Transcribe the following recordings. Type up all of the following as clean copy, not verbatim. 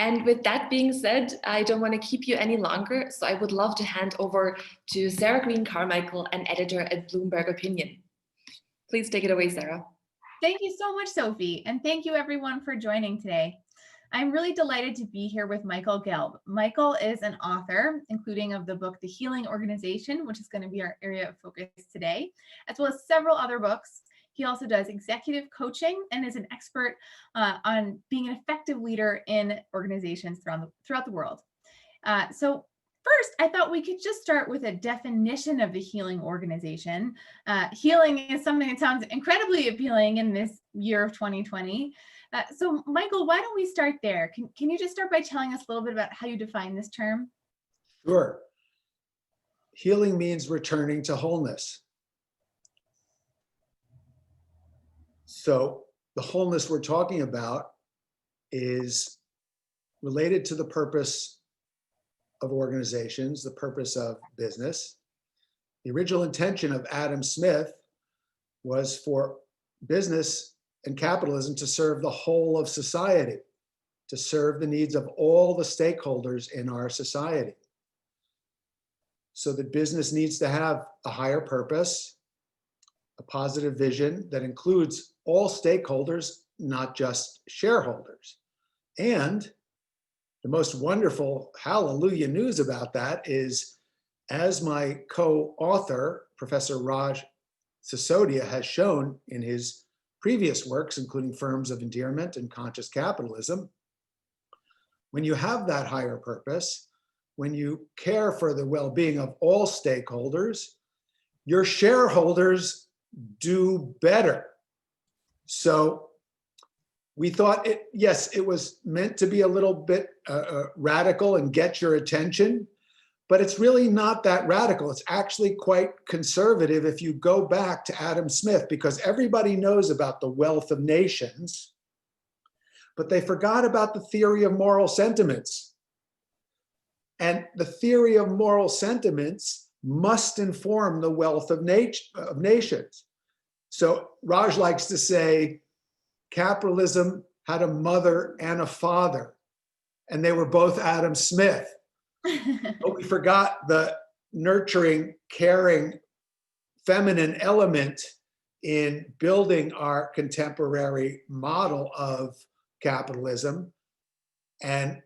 And with that being said, I don't want to keep you any longer, so I would love to hand over to Sarah Green Carmichael, an editor at Bloomberg Opinion. Please take it away, Sarah. Thank you so much, Sophie, and thank you everyone for joining today. I'm really delighted to be here with Michael Gelb. Michael is an author, including of the book, The Healing Organization, which is going to be our area of focus today, as well as several other books. He also does executive coaching and is an expert on being an effective leader in organizations throughout the world. So first, I thought we could just start with a definition of the healing organization. Healing is something that sounds incredibly appealing in this year of 2020. So Michael, why don't we start there? Can you just start by telling us a little bit about how you define this term? Sure. Healing means returning to wholeness. So the wholeness we're talking about is related to the purpose of organizations, the purpose of business. The original intention of Adam Smith was for business and capitalism to serve the whole of society, to serve the needs of all the stakeholders in our society. So that business needs to have a higher purpose, a positive vision that includes all stakeholders, not just shareholders. And the most wonderful hallelujah news about that is, as my co-author, Professor Raj Sisodia, has shown in his previous works, including Firms of Endearment and Conscious Capitalism, when you have that higher purpose, when you care for the well-being of all stakeholders, your shareholders do better. So we thought, yes, it was meant to be a little bit radical and get your attention, but it's really not that radical. It's actually quite conservative if you go back to Adam Smith, because everybody knows about the wealth of nations, but they forgot about the theory of moral sentiments. And the theory of moral sentiments must inform the wealth of nations. So Raj likes to say, capitalism had a mother and a father, and they were both Adam Smith. But we forgot the nurturing, caring, feminine element in building our contemporary model of capitalism. And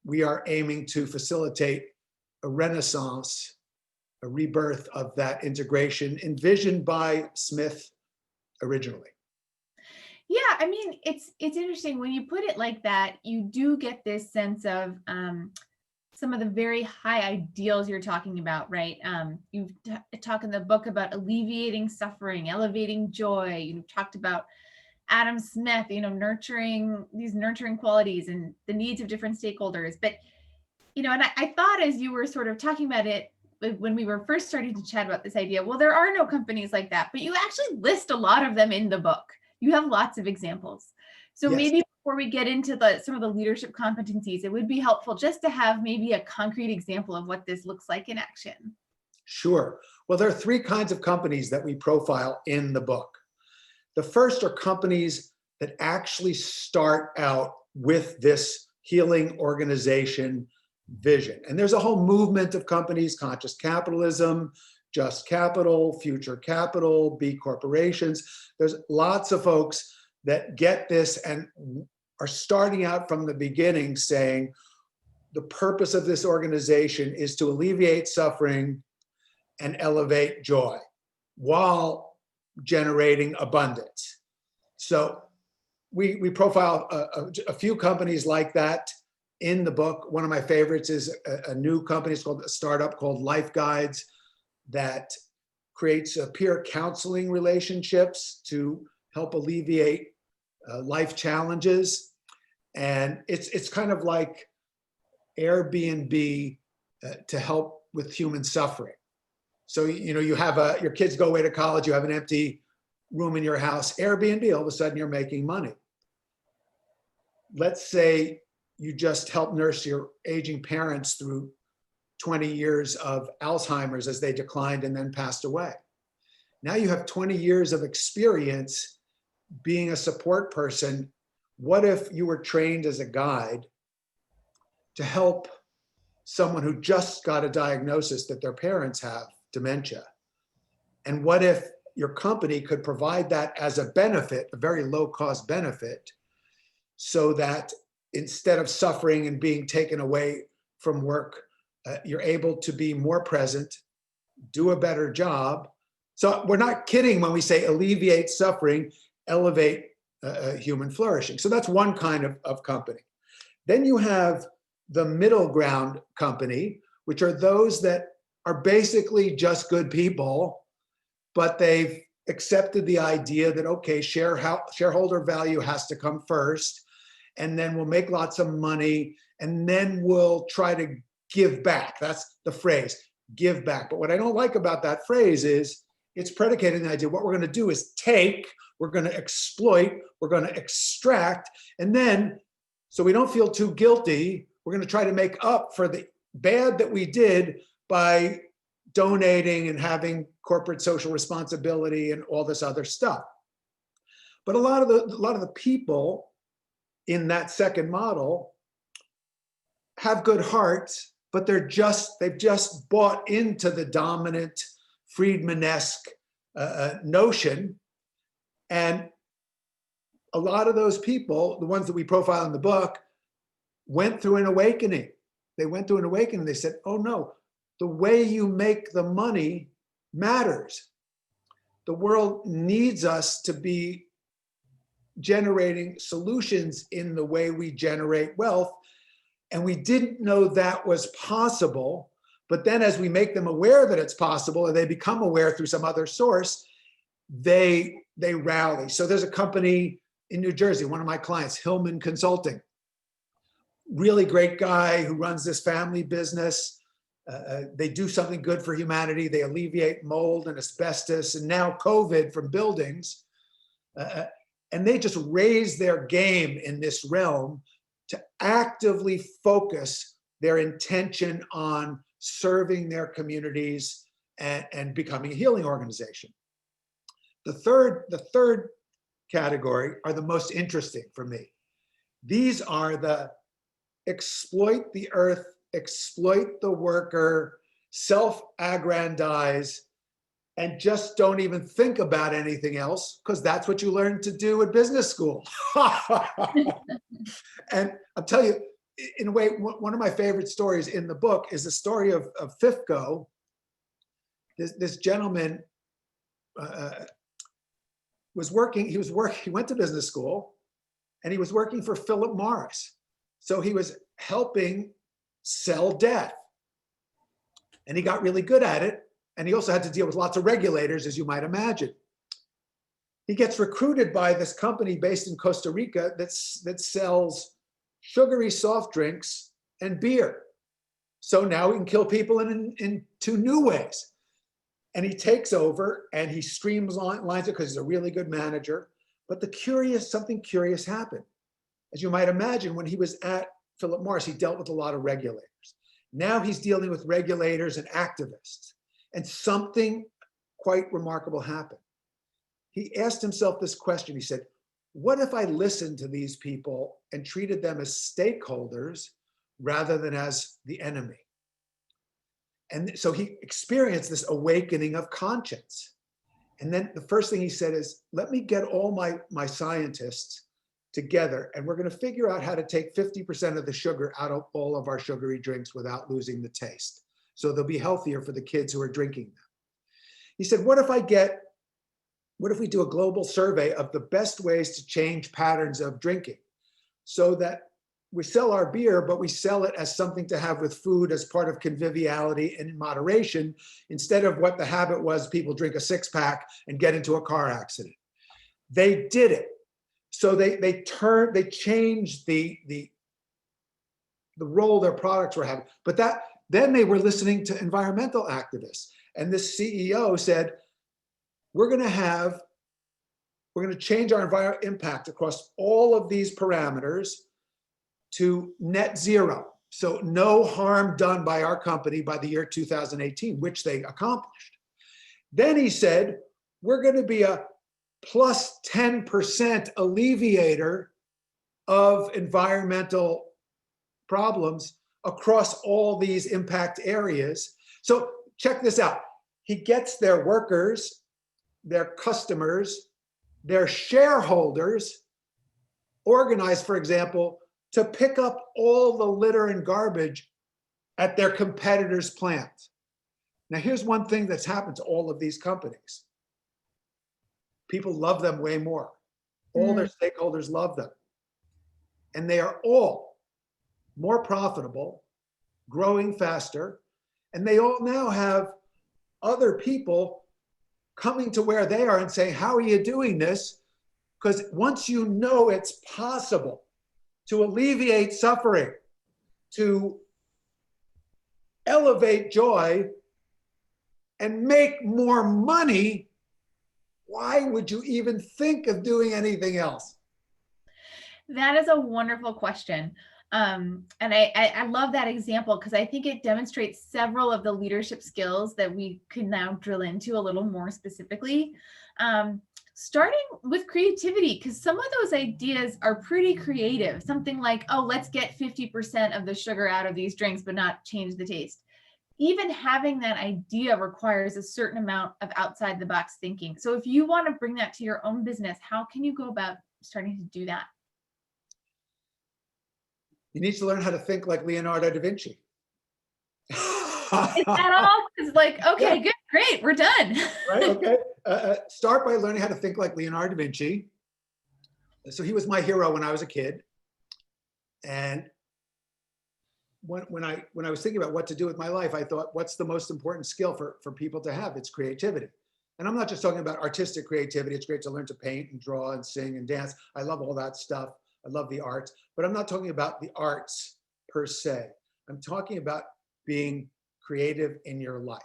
we are aiming to facilitate a renaissance, a rebirth of that integration envisioned by Smith originally. Yeah, I mean, it's interesting when you put it like that. You do get this sense of some of the very high ideals you're talking about, right? You talk in the book about alleviating suffering, elevating joy. You talked about Adam Smith, nurturing these nurturing qualities and the needs of different stakeholders. But, and I thought as you were sort of talking about it, when we were first starting to chat about this idea, well, there are no companies like that, but you actually list a lot of them in the book. You have lots of examples. So yes. Maybe before we get into some of the leadership competencies, it would be helpful just to have maybe a concrete example of what this looks like in action. Sure. Well, there are three kinds of companies that we profile in the book. The first are companies that actually start out with this healing organization vision. And there's a whole movement of companies: conscious capitalism, just capital, future capital, B corporations. There's lots of folks that get this and are starting out from the beginning saying, the purpose of this organization is to alleviate suffering and elevate joy while generating abundance. So we profile a few companies like that in the book. One of my favorites is a new company. It's called a startup called Life Guides that creates peer counseling relationships to help alleviate life challenges. And it's kind of like Airbnb to help with human suffering. So, you have your kids go away to college, you have an empty room in your house. Airbnb, all of a sudden you're making money. Let's say you just help nurse your aging parents through 20 years of Alzheimer's as they declined and then passed away. Now you have 20 years of experience being a support person. What if you were trained as a guide to help someone who just got a diagnosis that their parents have dementia? And what if your company could provide that as a benefit, a very low cost benefit, so that instead of suffering and being taken away from work, you're able to be more present, do a better job. So we're not kidding when we say alleviate suffering, elevate human flourishing. So that's one kind of company. Then you have the middle ground company, which are those that are basically just good people, but they've accepted the idea that, okay, shareholder value has to come first, and then we'll make lots of money, and then we'll try to give back. That's the phrase, give back. But what I don't like about that phrase is it's predicated on the idea what we're going to do is take, we're going to exploit, we're going to extract, and then, so we don't feel too guilty, we're going to try to make up for the bad that we did by donating and having corporate social responsibility and all this other stuff. But a lot of the people in that second model have good hearts, but they've just bought into the dominant Friedman-esque notion. And a lot of those people, the ones that we profile in the book, went through an awakening. They went through an awakening. They said, oh no, the way you make the money matters. The world needs us to be generating solutions in the way we generate wealth. And we didn't know that was possible. But then as we make them aware that it's possible, or they become aware through some other source, they rally. So there's a company in New Jersey, one of my clients, Hillman Consulting. Really great guy who runs this family business. They do something good for humanity. They alleviate mold and asbestos and now COVID from buildings. And they just raise their game in this realm to actively focus their intention on serving their communities and becoming a healing organization. The third category are the most interesting for me. These are the exploit the earth, exploit the worker, self-aggrandize, and just don't even think about anything else, because that's what you learn to do at business school. And I'll tell you, in a way, one of my favorite stories in the book is the story of FIFCO. This gentleman he went to business school, and he was working for Philip Morris. So he was helping sell death. And he got really good at it. And he also had to deal with lots of regulators, as you might imagine. He gets recruited by this company based in Costa Rica that sells sugary soft drinks and beer. So now he can kill people in two new ways. And he takes over and he streamlines it because he's a really good manager. But something curious happened. As you might imagine, when he was at Philip Morris, he dealt with a lot of regulators. Now he's dealing with regulators and activists. And something quite remarkable happened. He asked himself this question. He said, what if I listened to these people and treated them as stakeholders rather than as the enemy? And so he experienced this awakening of conscience. And then the first thing he said is, let me get all my scientists together, and we're going to figure out how to take 50% of the sugar out of all of our sugary drinks without losing the taste. So they'll be healthier for the kids who are drinking them. He said, what if we do a global survey of the best ways to change patterns of drinking, so that we sell our beer, but we sell it as something to have with food as part of conviviality and in moderation, instead of what the habit was, people drink a 6-pack and get into a car accident. They did it. So they changed the role their products were having. But then they were listening to environmental activists. And this CEO said, we're going to change our environmental impact across all of these parameters to net zero. So no harm done by our company by the year 2018, which they accomplished. Then he said, we're going to be a plus 10% alleviator of environmental problems across all these impact areas. So check this out. He gets their workers, their customers, their shareholders organized, for example, to pick up all the litter and garbage at their competitors' plants. Now, here's one thing that's happened to all of these companies. People love them way more. All their stakeholders love them. And they are all more profitable, growing faster, and they all now have other people coming to where they are and saying, how are you doing this? Because once you know it's possible to alleviate suffering, to elevate joy, and make more money, why would you even think of doing anything else? That is a wonderful question. And I love that example because I think it demonstrates several of the leadership skills that we can now drill into a little more specifically. Starting with creativity, because some of those ideas are pretty creative. Something like, oh, let's get 50% of the sugar out of these drinks, but not change the taste. Even having that idea requires a certain amount of outside the box thinking. So if you want to bring that to your own business, how can you go about starting to do that? You need to learn how to think like Leonardo da Vinci. Is that all? It's like, okay, good, great, we're done. Right, okay. Start by learning how to think like Leonardo da Vinci. So he was my hero when I was a kid. And when I was thinking about what to do with my life, I thought, what's the most important skill for people to have? It's creativity. And I'm not just talking about artistic creativity. It's great to learn to paint and draw and sing and dance. I love all that stuff. I love the arts, but I'm not talking about the arts per se. I'm talking about being creative in your life.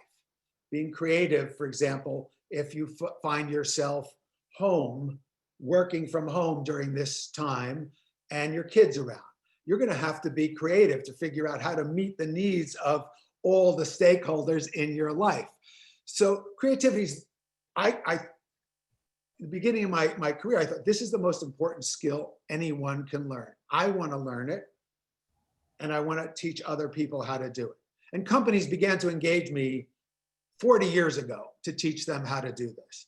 Being creative, for example, if you find yourself home, working from home during this time and your kids around, you're going to have to be creative to figure out how to meet the needs of all the stakeholders in your life. So creativity is, at the beginning of my career, I thought this is the most important skill anyone can learn. I want to learn it, and I want to teach other people how to do it. And companies began to engage me 40 years ago to teach them how to do this.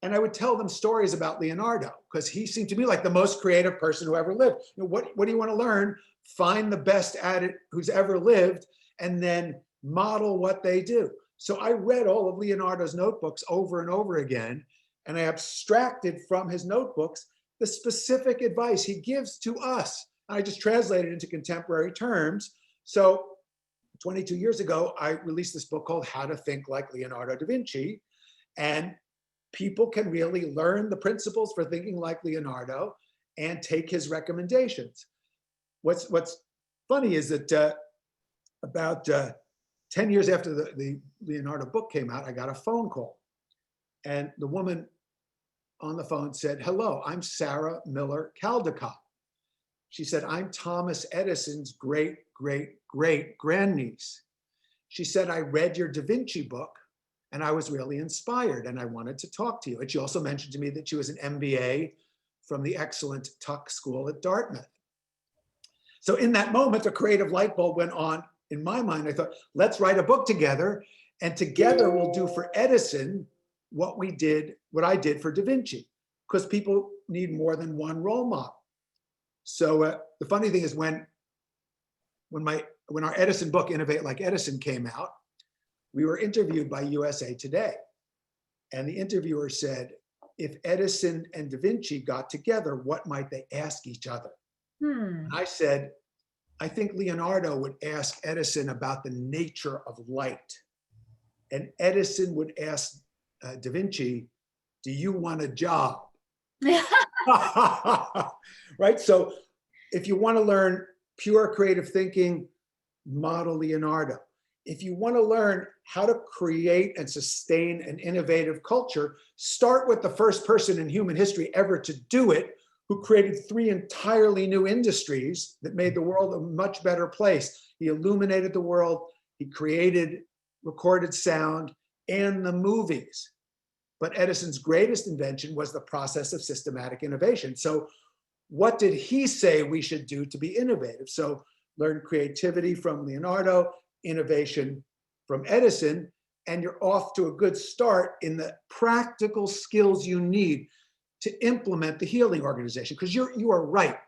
And I would tell them stories about Leonardo, because he seemed to me like the most creative person who ever lived. You know, what do you want to learn? Find the best at it who's ever lived, and then model what they do. So I read all of Leonardo's notebooks over and over again, and I abstracted from his notebooks the specific advice he gives to us. I just translated it into contemporary terms. So 22 years ago, I released this book called How to Think Like Leonardo da Vinci. And people can really learn the principles for thinking like Leonardo and take his recommendations. What's funny is that about 10 years after the Leonardo book came out, I got a phone call. And the woman on the phone said, hello, I'm Sarah Miller Caldecott. She said, I'm Thomas Edison's great, great, great grandniece. She said, I read your Da Vinci book and I was really inspired and I wanted to talk to you. And she also mentioned to me that she was an MBA from the excellent Tuck School at Dartmouth. So in that moment, a creative light bulb went on in my mind. I thought, let's write a book together, and together we'll do for Edison what I did for Da Vinci, because people need more than one role model. So the funny thing is when our Edison book, Innovate Like Edison, came out, we were interviewed by USA Today. And the interviewer said, if Edison and Da Vinci got together, what might they ask each other? And I said, I think Leonardo would ask Edison about the nature of light. And Edison would ask Da Vinci, do you want a job? Right? So if you want to learn pure creative thinking, model Leonardo. If you want to learn how to create and sustain an innovative culture, start with the first person in human history ever to do it, who created 3 entirely new industries that made the world a much better place. He illuminated the world, he created recorded sound and the movies. But Edison's greatest invention was the process of systematic innovation. So what did he say we should do to be innovative? So learn creativity from Leonardo, innovation from Edison, and you're off to a good start in the practical skills you need to implement the healing organization. Because you are right.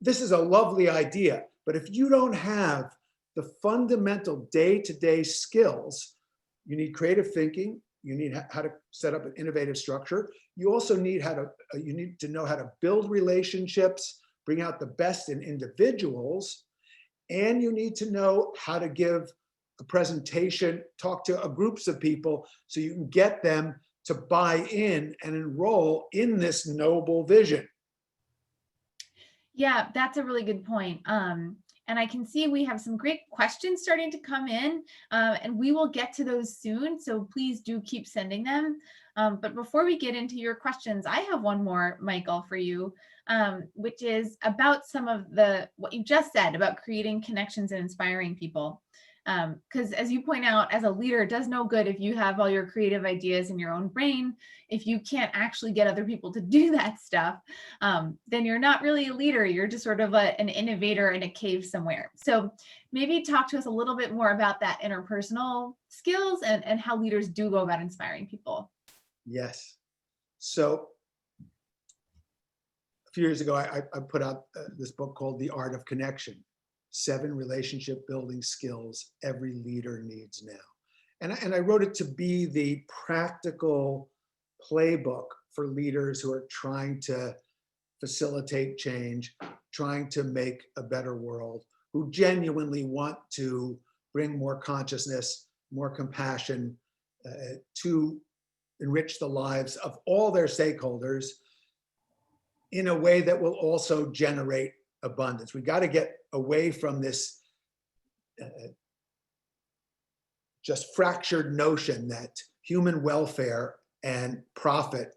This is a lovely idea, but if you don't have the fundamental day-to-day skills, you need creative thinking, you need how to set up an innovative structure. You also need you need to know how to build relationships, bring out the best in individuals, and you need to know how to give a presentation, talk to groups of people so you can get them to buy in and enroll in this noble vision. Yeah, that's a really good point. And I can see we have some great questions starting to come in, and we will get to those soon. So please do keep sending them. But before we get into your questions, I have one more, Michael, for you, which is about some of what you just said about creating connections and inspiring people. Because as you point out, as a leader, it does no good if you have all your creative ideas in your own brain. If you can't actually get other people to do that stuff, then you're not really a leader. You're just sort of an innovator in a cave somewhere. So maybe talk to us a little bit more about that interpersonal skills and how leaders do go about inspiring people. Yes. So a few years ago, I put out this book called The Art of Connection. 7 relationship building skills every leader needs now. And I wrote it to be the practical playbook for leaders who are trying to facilitate change, trying to make a better world, who genuinely want to bring more consciousness, more compassion to enrich the lives of all their stakeholders in a way that will also generate abundance. We got to get away from this just fractured notion that human welfare and profit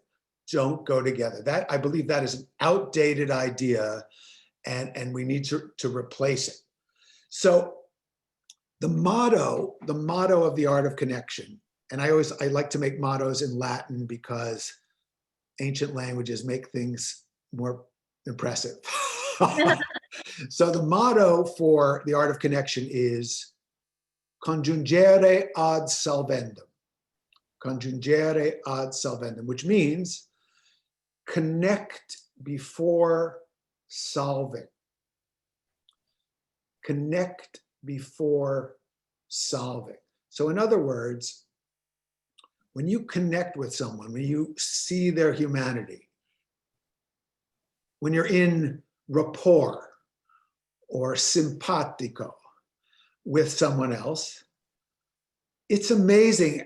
don't go together. That, I believe, that is an outdated idea, and we need to replace it. So the motto of The Art of Connection, and I like to make mottos in Latin because ancient languages make things more impressive. So the motto for The Art of Connection is conjungere ad solvendum. Conjungere ad solvendum, which means connect before solving. Connect before solving. So in other words, when you connect with someone, when you see their humanity, when you're in rapport or simpatico with someone else, it's amazing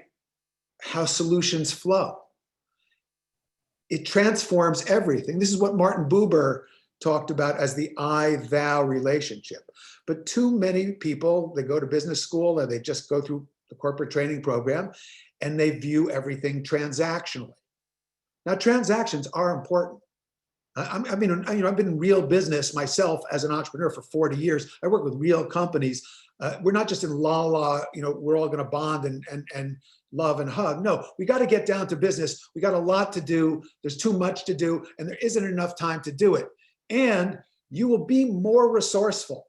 how solutions flow. It transforms everything. This is what Martin Buber talked about as the I-thou relationship. But too many people, they go to business school or they just go through the corporate training program and they view everything transactionally. Now, transactions are important. I mean, I've been in real business myself as an entrepreneur for 40 years. I work with real companies. We're not just in la, we're all going to bond and love and hug. No, we got to get down to business. We got a lot to do. There's too much to do, and there isn't enough time to do it. And you will be more resourceful,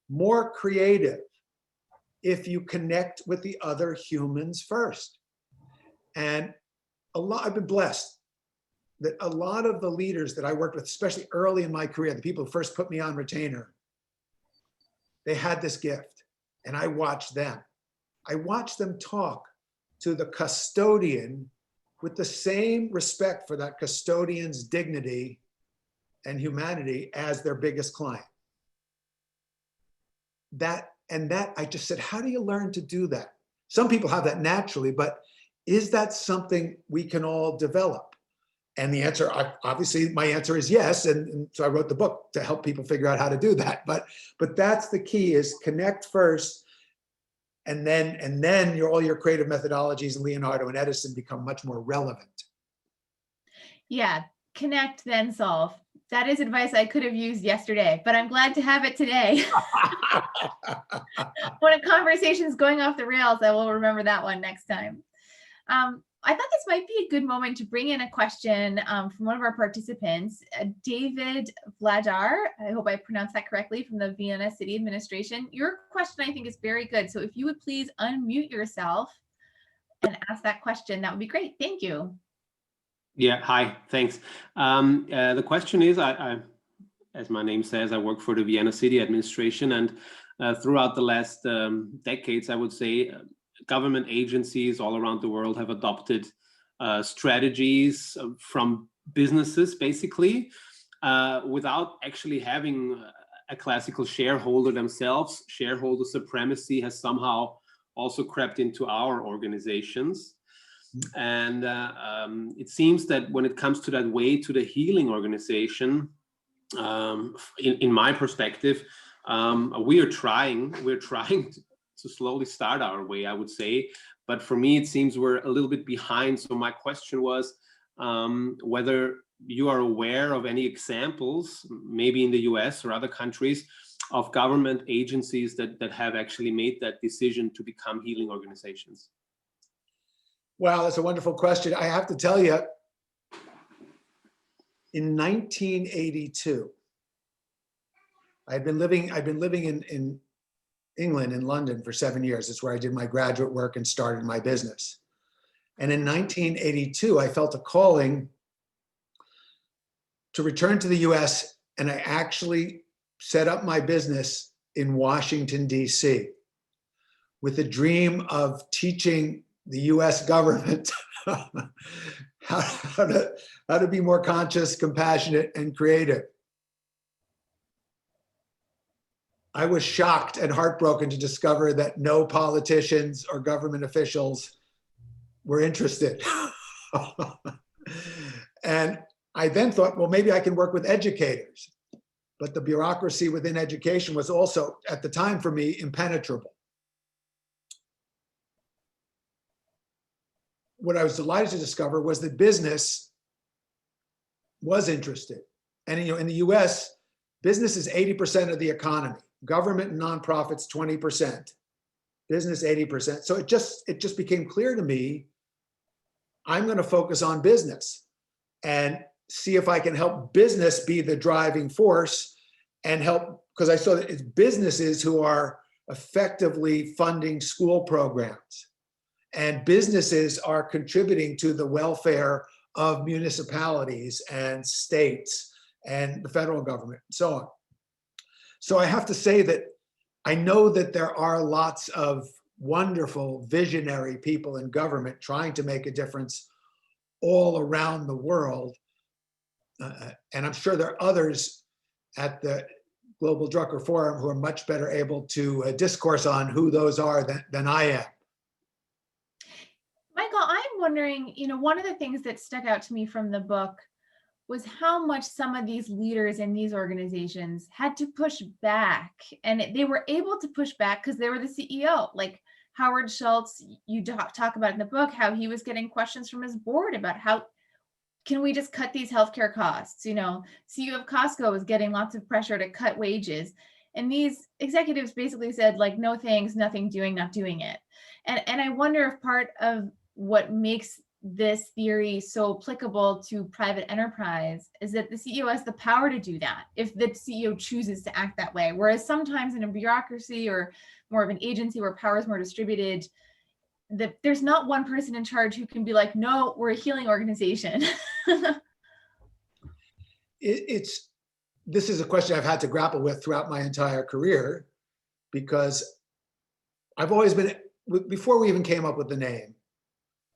more creative if you connect with the other humans first. And I've been blessed that a lot of the leaders that I worked with, especially early in my career, the people who first put me on retainer, they had this gift, and I watched them. I watched them talk to the custodian with the same respect for that custodian's dignity and humanity as their biggest client. I just said, how do you learn to do that? Some people have that naturally, but is that something we can all develop? And the answer, obviously, my answer is yes. And so I wrote the book to help people figure out how to do that. But that's the key, is connect first. And then all your creative methodologies and Leonardo and Edison become much more relevant. Yeah. Connect, then solve. That is advice I could have used yesterday, but I'm glad to have it today. When a conversation is going off the rails, I will remember that one next time. I thought this might be a good moment to bring in a question from one of our participants, David Vladar. I hope I pronounced that correctly, from the Vienna City Administration. Your question, I think, is very good. So if you would please unmute yourself and ask that question, that would be great. Thank you. Yeah, hi, thanks. The question is, as my name says, I work for the Vienna City Administration, and throughout the last decades, I would say, government agencies all around the world have adopted strategies from businesses, basically, without actually having a classical shareholder themselves. Shareholder supremacy has somehow also crept into our organizations. And it seems that when it comes to that way to the healing organization, in my perspective, we're trying to slowly start our way, I would say. But for me, it seems we're a little bit behind. So my question was whether you are aware of any examples, maybe in the US or other countries, of government agencies that have actually made that decision to become healing organizations. Wow, that's a wonderful question. I have to tell you, in 1982, I'd been living in England, in London, for 7 years. It's where I did my graduate work and started my business. And in 1982, I felt a calling to return to the US, and I actually set up my business in Washington, DC, with the dream of teaching the US government how to be more conscious, compassionate, and creative. I was shocked and heartbroken to discover that no politicians or government officials were interested. And I then thought, well, maybe I can work with educators. But the bureaucracy within education was also, at the time for me, impenetrable. What I was delighted to discover was that business was interested. And in the US, business is 80% of the economy. Government and nonprofits, 20%. Business, 80%. So it just became clear to me, I'm going to focus on business and see if I can help business be the driving force, and help, because I saw that it's businesses who are effectively funding school programs, and businesses are contributing to the welfare of municipalities and states and the federal government and so on. So I have to say that I know that there are lots of wonderful visionary people in government trying to make a difference all around the world. And I'm sure there are others at the Global Drucker Forum who are much better able to discourse on who those are than I am. Michael, I'm wondering, one of the things that stuck out to me from the book was how much some of these leaders in these organizations had to push back. And they were able to push back because they were the CEO. Like Howard Schultz, you talk about in the book, how he was getting questions from his board about how can we just cut these healthcare costs? CEO of Costco was getting lots of pressure to cut wages. And these executives basically said, like, no thanks, nothing doing, not doing it. And I wonder if part of what makes this theory so applicable to private enterprise is that the CEO has the power to do that if the CEO chooses to act that way. Whereas sometimes in a bureaucracy or more of an agency where power is more distributed, there's not one person in charge who can be like, no, we're a healing organization. This is a question I've had to grapple with throughout my entire career, because I've always been, before we even came up with the name,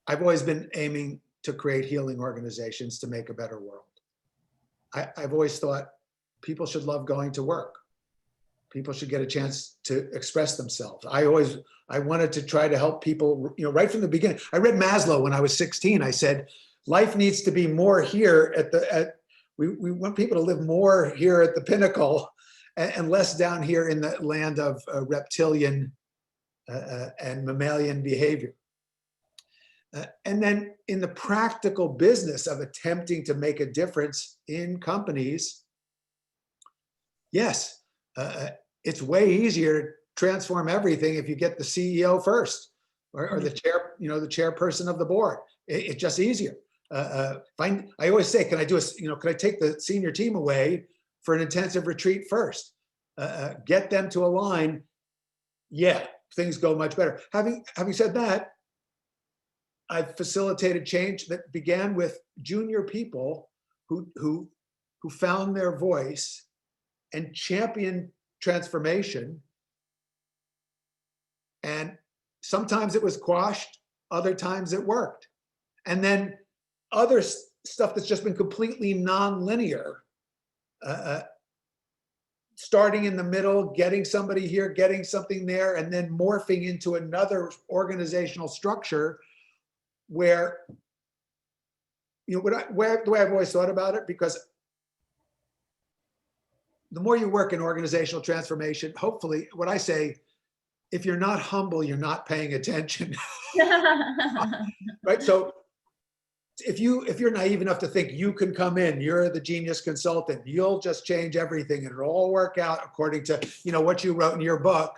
I've always been aiming to create healing organizations to make a better world. I've always thought people should love going to work. People should get a chance to express themselves. I wanted to try to help people, right from the beginning. I read Maslow when I was 16. I said, life needs to be more here we want people to live more here at the pinnacle and less down here in the land of reptilian and mammalian behavior. And then in the practical business of attempting to make a difference in companies, yes, it's way easier to transform everything if you get the CEO first, or the the chairperson of the board. It's just easier. I always say, can I take the senior team away for an intensive retreat first? Get them to align. Yeah, things go much better. Having said that, I've facilitated change that began with junior people who found their voice and championed transformation. And sometimes it was quashed, other times it worked. And then other stuff that's just been completely non-linear, starting in the middle, getting somebody here, getting something there, and then morphing into another organizational structure where, the way I've always thought about it, because the more you work in organizational transformation, hopefully, what I say, if you're not humble, you're not paying attention. Right? So if you're naive enough to think you can come in, you're the genius consultant, you'll just change everything and it'll all work out according to what you wrote in your book,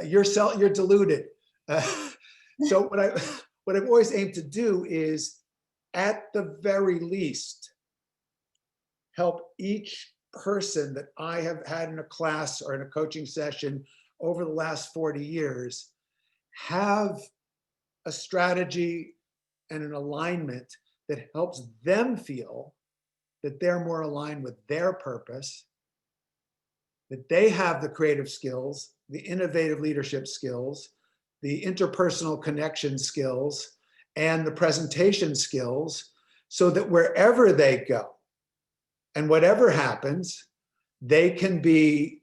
you're deluded. So what I've always aimed to do is, at the very least, help each person that I have had in a class or in a coaching session over the last 40 years have a strategy and an alignment that helps them feel that they're more aligned with their purpose, that they have the creative skills, the innovative leadership skills, the interpersonal connection skills, and the presentation skills, so that wherever they go and whatever happens, they can be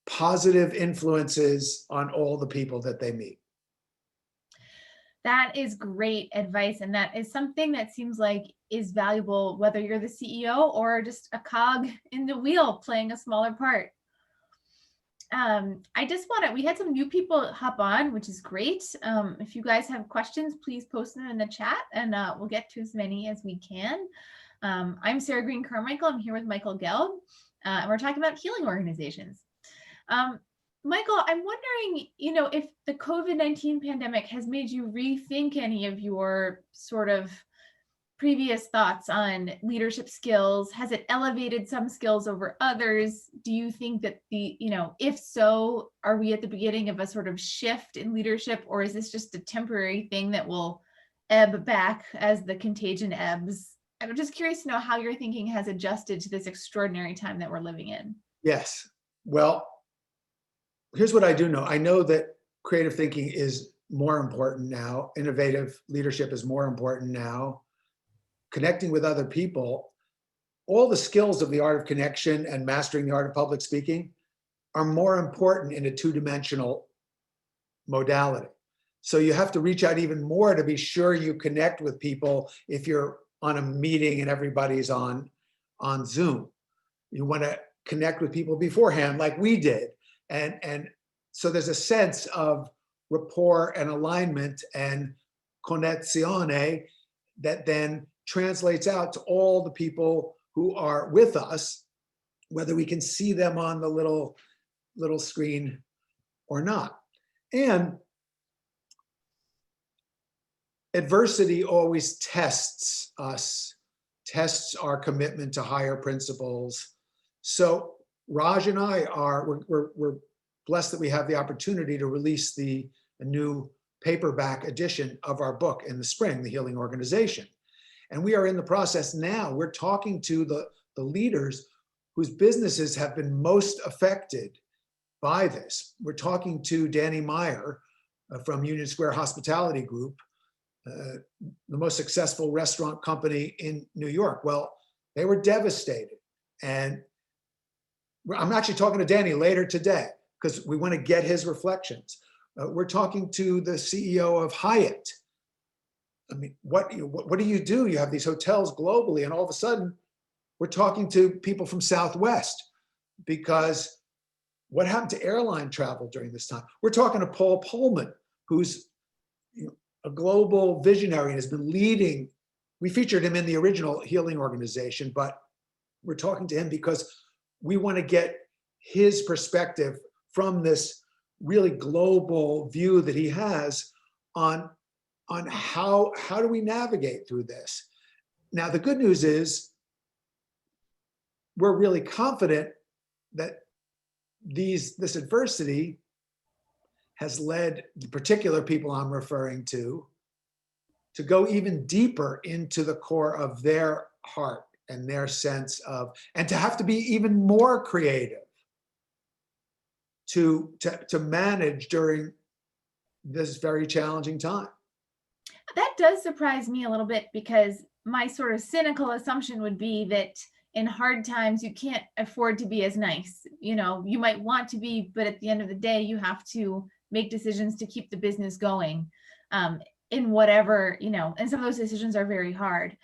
positive influences on all the people that they meet. That is great advice. And that is something that seems like is valuable, whether you're the CEO or just a cog in the wheel playing a smaller part. We had some new people hop on, which is great. If you guys have questions, please post them in the chat and we'll get to as many as we can. I'm Sarah Green Carmichael. I'm here with Michael Gelb. And we're talking about healing organizations. Michael, I'm wondering, if the COVID-19 pandemic has made you rethink any of your sort of previous thoughts on leadership skills. Has it elevated some skills over others? Do you think that if so, are we at the beginning of a sort of shift in leadership, or is this just a temporary thing that will ebb back as the contagion ebbs? I'm just curious to know how your thinking has adjusted to this extraordinary time that we're living in. Yes. Well, here's what I do know. I know that creative thinking is more important now. Innovative leadership is more important now. Connecting with other people, all the skills of the art of connection and mastering the art of public speaking are more important in a two-dimensional modality. So you have to reach out even more to be sure you connect with people if you're on a meeting and everybody's on Zoom. You want to connect with people beforehand like we did. And so there's a sense of rapport and alignment and connessione that then translates out to all the people who are with us, whether we can see them on the little screen or not. And adversity always tests us, tests our commitment to higher principles. So Raj and I we're blessed that we have the opportunity to release a new paperback edition of our book in the spring, The Healing Organization. And we are in the process now. We're talking to the leaders whose businesses have been most affected by this. We're talking to Danny Meyer from Union Square Hospitality Group, the most successful restaurant company in New York. Well, they were devastated. And I'm actually talking to Danny later today because we want to get his reflections. We're talking to the CEO of Hyatt. I mean, what do you do? You have these hotels globally, and all of a sudden, we're talking to people from Southwest because what happened to airline travel during this time? We're talking to Paul Pullman, who's a global visionary and has been leading. We featured him in the original Healing Organization, but we're talking to him because we want to get his perspective from this really global view that he has on on how do we navigate through this. Now, the good news is we're really confident that this adversity has led the particular people I'm referring to go even deeper into the core of their heart and their sense of, and to have to be even more creative to manage during this very challenging time. That does surprise me a little bit, because my sort of cynical assumption would be that in hard times, you can't afford to be as nice. You know, you might want to be, but at the end of the day, you have to make decisions to keep the business going in whatever, you know, and some of those decisions are very hard.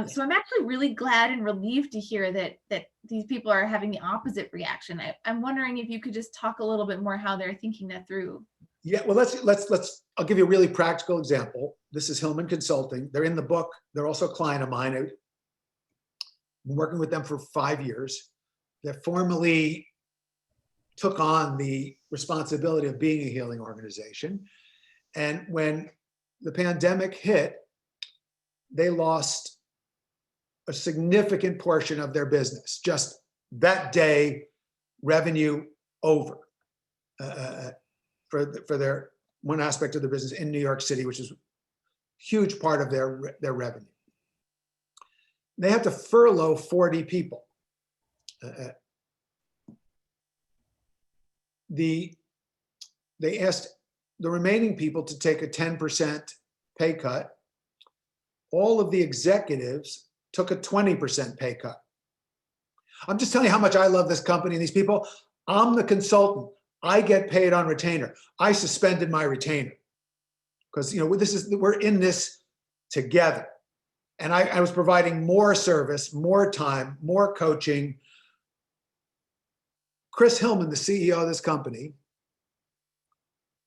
So I'm actually really glad and relieved to hear that these people are having the opposite reaction. I'm wondering if you could just talk a little bit more how they're thinking that through. Yeah, well, let's. I'll give you a really practical example. This is Hillman Consulting. They're in the book. They're also a client of mine. I've been working with them for 5 years. They formally took on the responsibility of being a healing organization. And when the pandemic hit, they lost a significant portion of their business. Just that day, revenue over. For their one aspect of the business in New York City, which is a huge part of their revenue. They had to furlough 40 people. They asked the remaining people to take a 10% pay cut. All of the executives took a 20% pay cut. I'm just telling you how much I love this company and these people. I'm the consultant. I get paid on retainer. I suspended my retainer because, you know, we're in this together. And I was providing more service, more time, more coaching. Chris Hillman, the CEO of this company,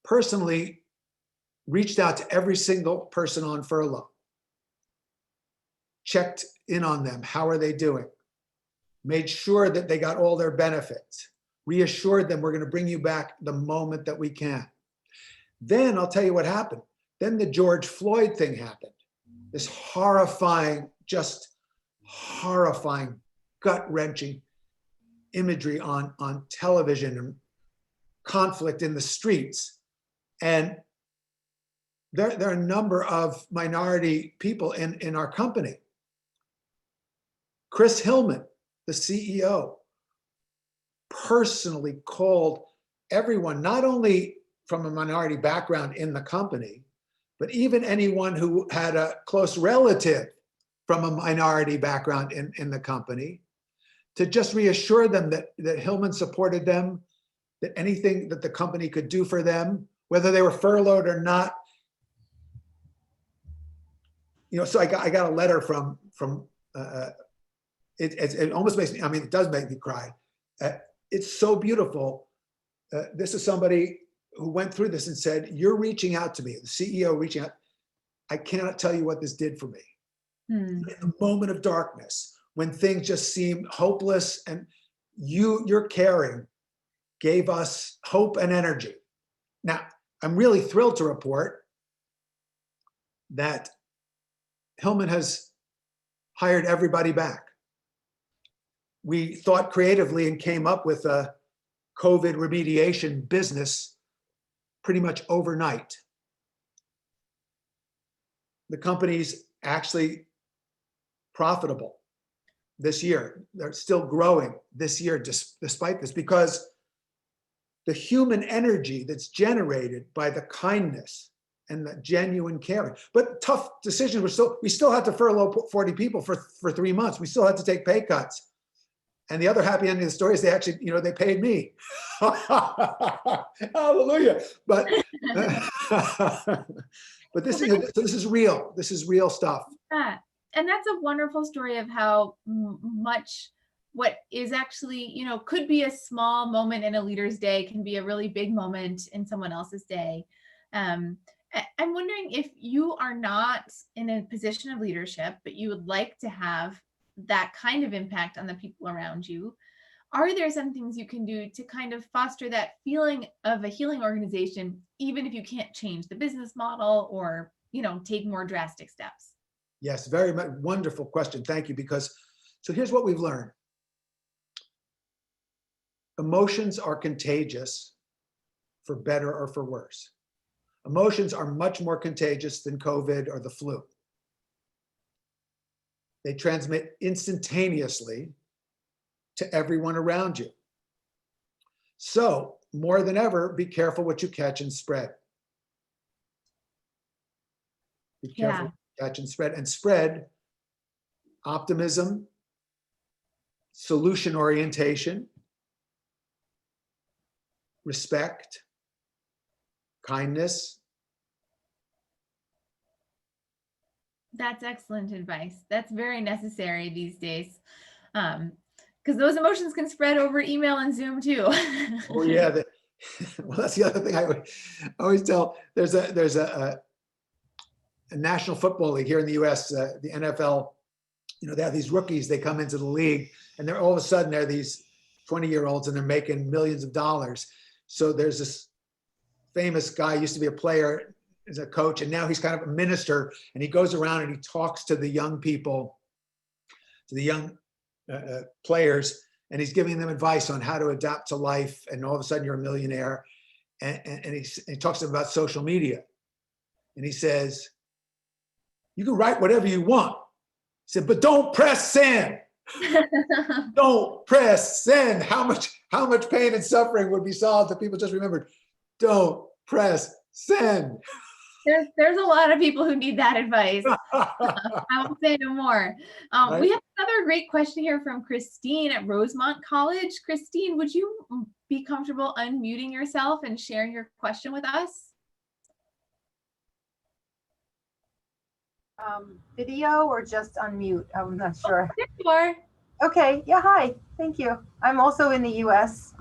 personally reached out to every single person on furlough, checked in on them. How are they doing? Made sure that they got all their benefits. Reassured them, we're going to bring you back the moment that we can. Then I'll tell you what happened. Then the George Floyd thing happened. This horrifying, just horrifying, gut-wrenching imagery on television and conflict in the streets. And there are a number of minority people in our company. Chris Hillman, the CEO, personally called everyone, not only from a minority background in the company, but even anyone who had a close relative from a minority background in the company, to just reassure them that Hillman supported them, that anything that the company could do for them, whether they were furloughed or not. You know, so I got a letter from it almost makes me, I mean, it does make me cry. It's so beautiful. This is somebody who went through this and said, you're reaching out to me, the CEO reaching out. I cannot tell you what this did for me. In the moment of darkness, when things just seemed hopeless, and your caring gave us hope and energy. Now, I'm really thrilled to report that Hillman has hired everybody back. We thought creatively and came up with a COVID remediation business pretty much overnight. The company's actually profitable this year. They're still growing this year despite this, because the human energy that's generated by the kindness and the genuine caring. But tough decisions, we still had to furlough 40 people for 3 months. We still had to take pay cuts. And the other happy ending of the story is they actually, you know, they paid me. Hallelujah. But but this is real. This is real stuff. Yeah. And that's a wonderful story of how much what is actually, you know, could be a small moment in a leader's day can be a really big moment in someone else's day. I'm wondering, if you are not in a position of leadership, but you would like to have that kind of impact on the people around you, are there some things you can do to kind of foster that feeling of a healing organization, even if you can't change the business model or take more drastic steps? Yes, very much wonderful question. Thank you. Because so here's what we've learned. Emotions are contagious for better or for worse. Emotions are much more contagious than COVID or the flu. They transmit instantaneously to everyone around you. So more than ever, be careful what you catch and spread. Be careful what you catch and spread optimism, solution orientation, respect, kindness. That's excellent advice. That's very necessary these days. Because those emotions can spread over email and Zoom too. Oh yeah, well, that's the other thing I always tell. There's a National Football League here in the U.S., the NFL. They have these rookies. They come into the league, and they're all of a sudden they're these 20-year-olds, and they're making millions of dollars. So there's this famous guy, used to be a player, as a coach, and now he's kind of a minister, and he goes around and he talks to the young people, to the young players, and he's giving them advice on how to adapt to life, and all of a sudden you're a millionaire. And he talks to them about social media, and he says, you can write whatever you want. He said, but don't press send. Don't press send. How much pain and suffering would be solved if people just remembered, don't press send. There's a lot of people who need that advice. I won't say no more. Right. We have another great question here from Christine at Rosemont College. Christine, would you be comfortable unmuting yourself and sharing your question with us? Video or just unmute? I'm not sure. There you are. Okay, yeah, hi, thank you. I'm also in the US.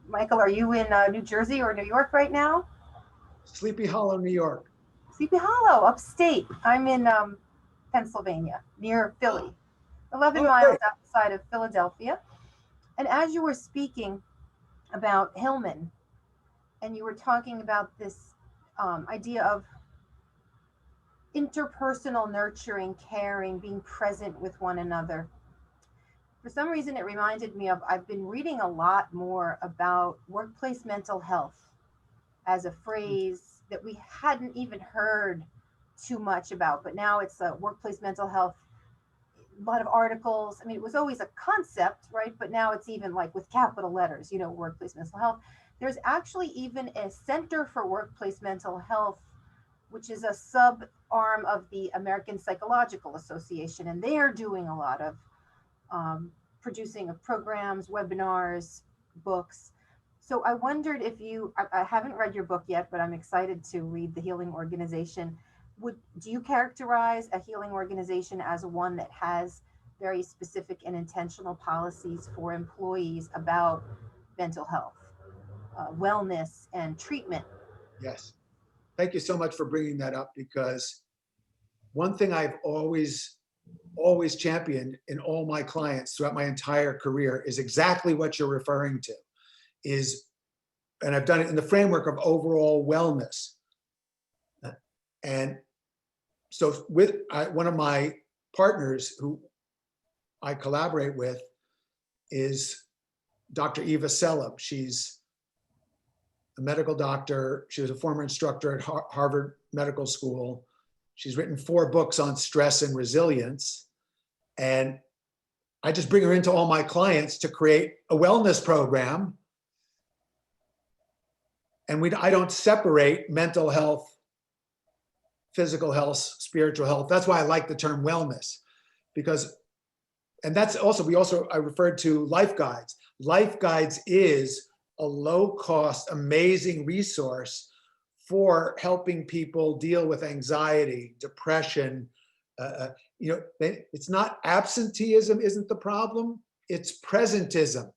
Michael, are you in New Jersey or New York right now? Sleepy Hollow, New York. Sleepy Hollow, upstate. I'm in Pennsylvania, near Philly, 11 miles outside of Philadelphia. And as you were speaking about Hillman, and you were talking about this idea of interpersonal nurturing, caring, being present with one another. For some reason, it reminded me of, I've been reading a lot more about workplace mental health as a phrase that we hadn't even heard too much about, but now it's a workplace mental health, a lot of articles. I mean, it was always a concept, right? But now it's even like with capital letters, workplace mental health. There's actually even a Center for Workplace Mental Health, which is a sub-arm of the American Psychological Association. And they are doing a lot of producing of programs, webinars, books. So I wondered if I haven't read your book yet, but I'm excited to read The Healing Organization. Do you characterize a healing organization as one that has very specific and intentional policies for employees about mental health, wellness, and treatment? Yes. Thank you so much for bringing that up, because one thing I've always championed in all my clients throughout my entire career is exactly what you're referring to, and I've done it in the framework of overall wellness. And so with one of my partners who I collaborate with is Dr. Eva Seleb. She's a medical doctor. She was a former instructor at Harvard Medical School. She's written 4 books on stress and resilience. And I just bring her into all my clients to create a wellness program. And I don't separate mental health, physical health, spiritual health. That's why I like the term wellness, because, and that's also, I referred to Life Guides. Life Guides is a low-cost, amazing resource for helping people deal with anxiety, depression. It's not absenteeism isn't the problem, it's presentism.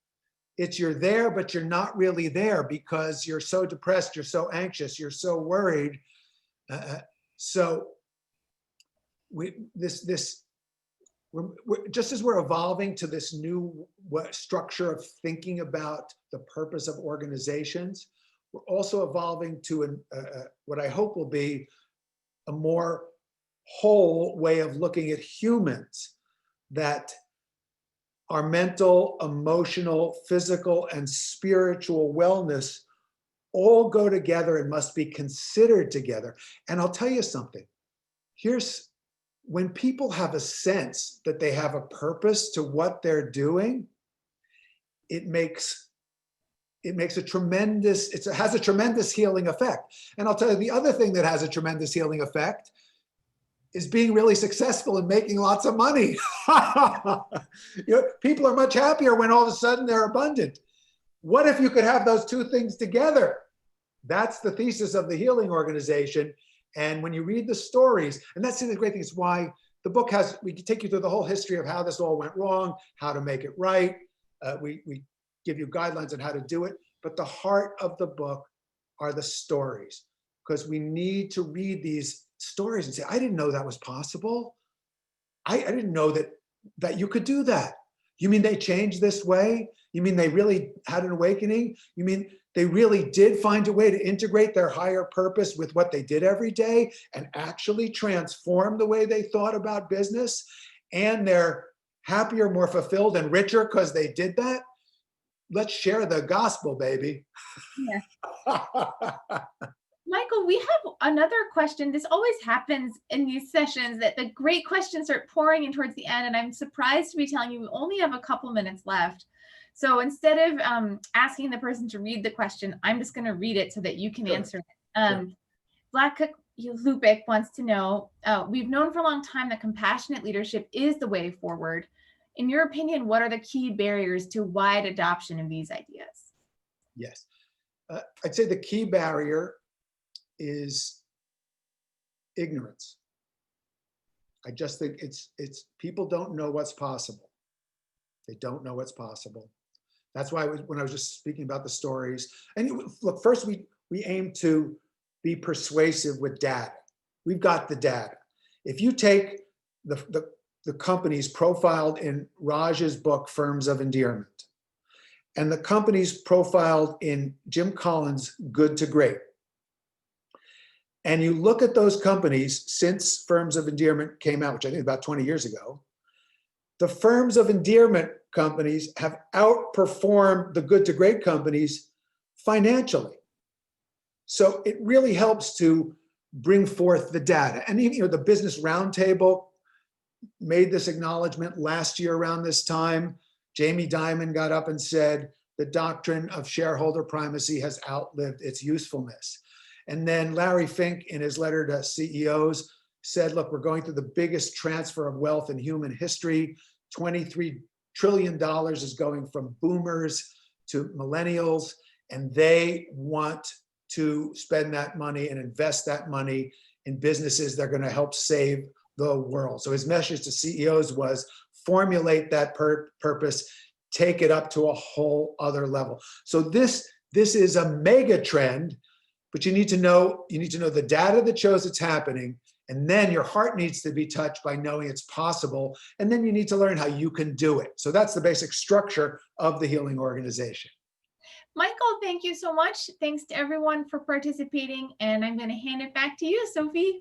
It's you're there, but you're not really there because you're so depressed, you're so anxious, you're so worried. So just as we're evolving to this new structure of thinking about the purpose of organizations, we're also evolving to what I hope will be a more whole way of looking at humans, that our mental, emotional, physical, and spiritual wellness all go together and must be considered together. And I'll tell you something. Here's when people have a sense that they have a purpose to what they're doing, it has a tremendous healing effect. And I'll tell you, the other thing that has a tremendous healing effect is being really successful and making lots of money. People are much happier when all of a sudden they're abundant. What if you could have those two things together? That's the thesis of the Healing Organization. And when you read the stories, and that's the great thing, is why the book we can take you through the whole history of how this all went wrong, how to make it right. We give you guidelines on how to do it. But the heart of the book are the stories, because we need to read these stories and say, I didn't know that was possible. I didn't know that you could do that. You mean they changed this way? You mean they really had an awakening? You mean they really did find a way to integrate their higher purpose with what they did every day and actually transform the way they thought about business? And they're happier, more fulfilled, and richer because they did that? Let's share the gospel, baby. Yeah. Michael, we have another question. This always happens in these sessions, that the great questions start pouring in towards the end. And I'm surprised to be telling you we only have a couple minutes left. So instead of asking the person to read the question, I'm just going to read it so that you can answer it. Black Lupik wants to know, we've known for a long time that compassionate leadership is the way forward. In your opinion, what are the key barriers to wide adoption of these ideas? Yes. I'd say the key barrier is ignorance. I just think it's people don't know what's possible. They don't know what's possible. That's why when I was just speaking about the stories, and look, first we aim to be persuasive with data. We've got the data. If you take the companies profiled in Raj's book, Firms of Endearment, and the companies profiled in Jim Collins' Good to Great, and you look at those companies since Firms of Endearment came out, which I think about 20 years ago, the Firms of Endearment companies have outperformed the Good to Great companies financially. So it really helps to bring forth the data. And even, the Business Roundtable made this acknowledgement last year around this time. Jamie Dimon got up and said, the doctrine of shareholder primacy has outlived its usefulness. And then Larry Fink, in his letter to CEOs, said, look, we're going through the biggest transfer of wealth in human history. $23 trillion is going from boomers to millennials, and they want to spend that money and invest that money in businesses that are going to help save the world. So his message to CEOs was formulate that purpose, take it up to a whole other level. So this is a mega trend, but you need to know the data that shows it's happening, and then your heart needs to be touched by knowing it's possible, and then you need to learn how you can do it. So that's the basic structure of the Healing Organization. Michael, thank you so much. Thanks to everyone for participating, and I'm going to hand it back to you, Sophie.